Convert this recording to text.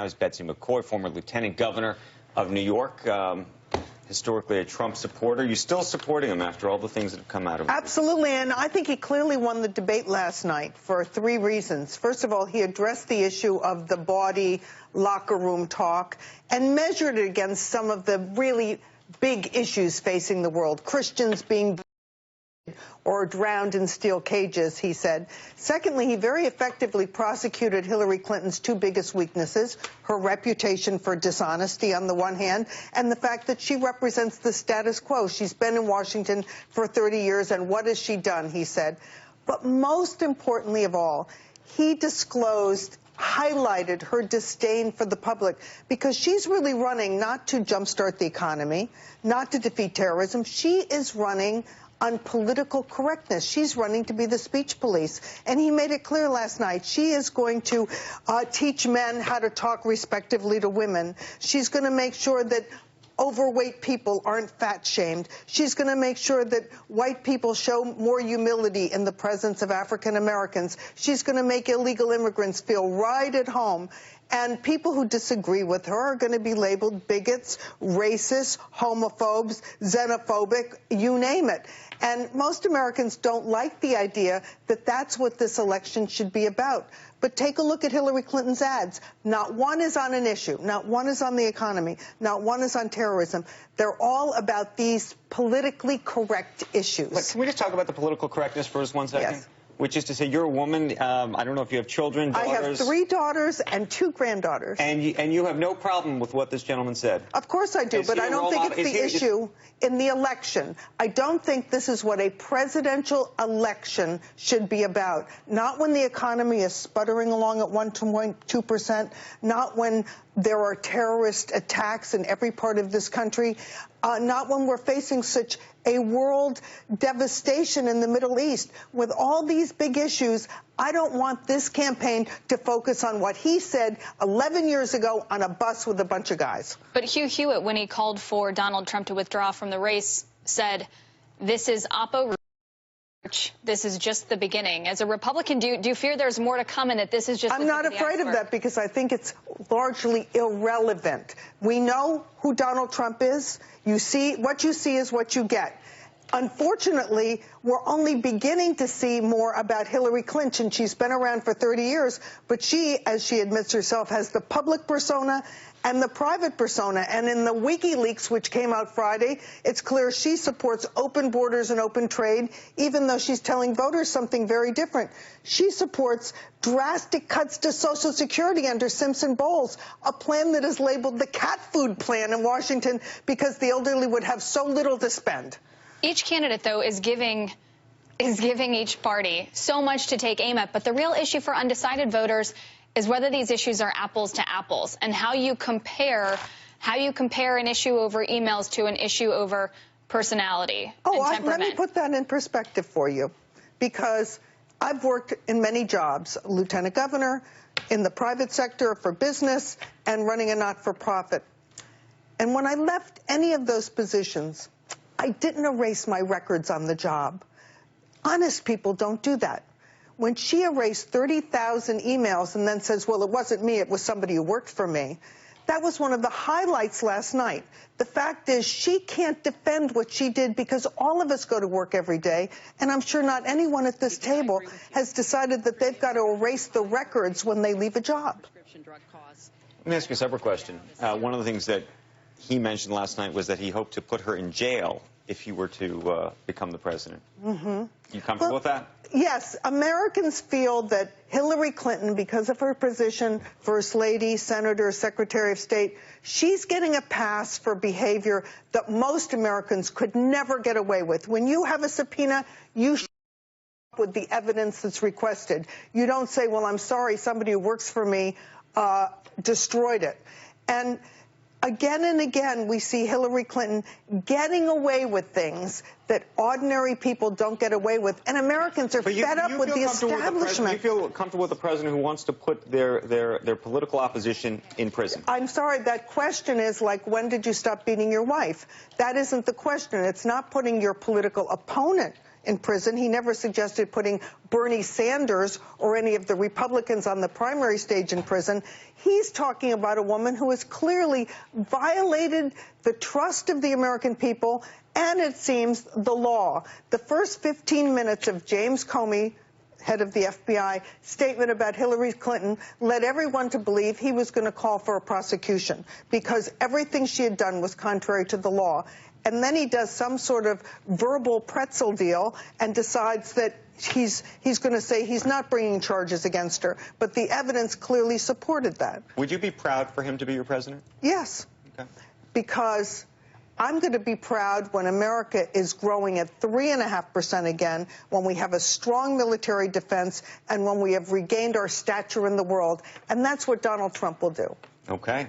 is Betsy McCoy, former lieutenant governor of New York, historically a Trump supporter. You still supporting him after all the things that have come out of it? Absolutely, and I think he clearly won the debate last night for 3 reasons. First of all, he addressed the issue of the bawdy locker room talk and measured it against some of the really big issues facing the world. Christians being or drowned in steel cages, he said. Secondly, he very effectively prosecuted Hillary Clinton's 2 biggest weaknesses, her reputation for dishonesty on the one hand, and the fact that she represents the status quo. She's been in Washington for 30 years, and what has she done, he said. But most importantly of all, he highlighted her disdain for the public, because she's really running not to jumpstart the economy, not to defeat terrorism. She is running on political correctness. She's running to be the speech police. And he made it clear last night, she is going to teach men how to talk respectively to women. She's going to make sure that overweight people aren't fat-shamed. She's going to make sure that white people show more humility in the presence of African Americans. She's going to make illegal immigrants feel right at home. And people who disagree with her are going to be labeled bigots, racists, homophobes, xenophobic, you name it. And most Americans don't like the idea that that's what this election should be about. But take a look at Hillary Clinton's ads. Not one is on an issue. Not one is on the economy. Not one is on terrorism. They're all about these politically correct issues. But can we just talk about the political correctness for just 1 second? Yes. Which is to say, you're a woman. I don't know if you have children, daughters. I have 3 daughters and 2 granddaughters. And you have no problem with what this gentleman said? Of course I do, but I don't think it's the issue in the election. I don't think this is what a presidential election should be about. Not when the economy is sputtering along at 1.2%, not when there are terrorist attacks in every part of this country, not when we're facing such a world devastation in the Middle East. With all these big issues, I don't want this campaign to focus on what he said 11 years ago on a bus with a bunch of guys. But Hugh Hewitt, when he called for Donald Trump to withdraw from the race, said, this is oppo research. This is just the beginning. As a Republican, do you fear there's more to come and that this is just I'm not afraid of that, because I think it's largely irrelevant. We know who Donald Trump is. What you see is what you get. Unfortunately, we're only beginning to see more about Hillary Clinton. She's been around for 30 years, but she, as she admits herself, has the public persona and the private persona. And in the WikiLeaks, which came out Friday, it's clear she supports open borders and open trade, even though she's telling voters something very different. She supports drastic cuts to Social Security under Simpson-Bowles, a plan that is labeled the cat food plan in Washington because the elderly would have so little to spend. Each candidate, though, is giving each party so much to take aim at. But the real issue for undecided voters is whether these issues are apples to apples, and how you compare an issue over emails to an issue over personality and temperament. Let me put that in perspective for you, because I've worked in many jobs, lieutenant governor, in the private sector for business, and running a not-for-profit. And when I left any of those positions, I didn't erase my records on the job. Honest people don't do that. When she erased 30,000 emails and then says, well, it wasn't me, it was somebody who worked for me, that was one of the highlights last night. The fact is, she can't defend what she did, because all of us go to work every day, and I'm sure not anyone at this table has decided that they've got to erase the records when they leave a job. Let me ask you a separate question. One of the things that he mentioned last night was that he hoped to put her in jail if he were to become the president. Mm-hmm. You comfortable with that? Yes. Americans feel that Hillary Clinton, because of her position, First Lady, Senator, Secretary of State, she's getting a pass for behavior that most Americans could never get away with. When you have a subpoena, you show up with the evidence that's requested. You don't say, well, I'm sorry, somebody who works for me destroyed it. And again and again, we see Hillary Clinton getting away with things that ordinary people don't get away with. And Americans are fed up with the establishment. You feel comfortable with the president who wants to put their political opposition in prison? I'm sorry, that question is like, when did you stop beating your wife? That isn't the question. It's not putting your political opponent in prison. He never suggested putting Bernie Sanders or any of the Republicans on the primary stage in prison. He's talking about a woman who has clearly violated the trust of the American people and, it seems, the law. The first 15 minutes of James Comey, head of the FBI, statement about Hillary Clinton led everyone to believe he was going to call for a prosecution because everything she had done was contrary to the law. And then he does some sort of verbal pretzel deal and decides that he's going to say he's not bringing charges against her. But the evidence clearly supported that. Would you be proud for him to be your president? Yes. Okay. Because I'm going to be proud when America is growing at 3.5% again, when we have a strong military defense, and when we have regained our stature in the world. And that's what Donald Trump will do. Okay.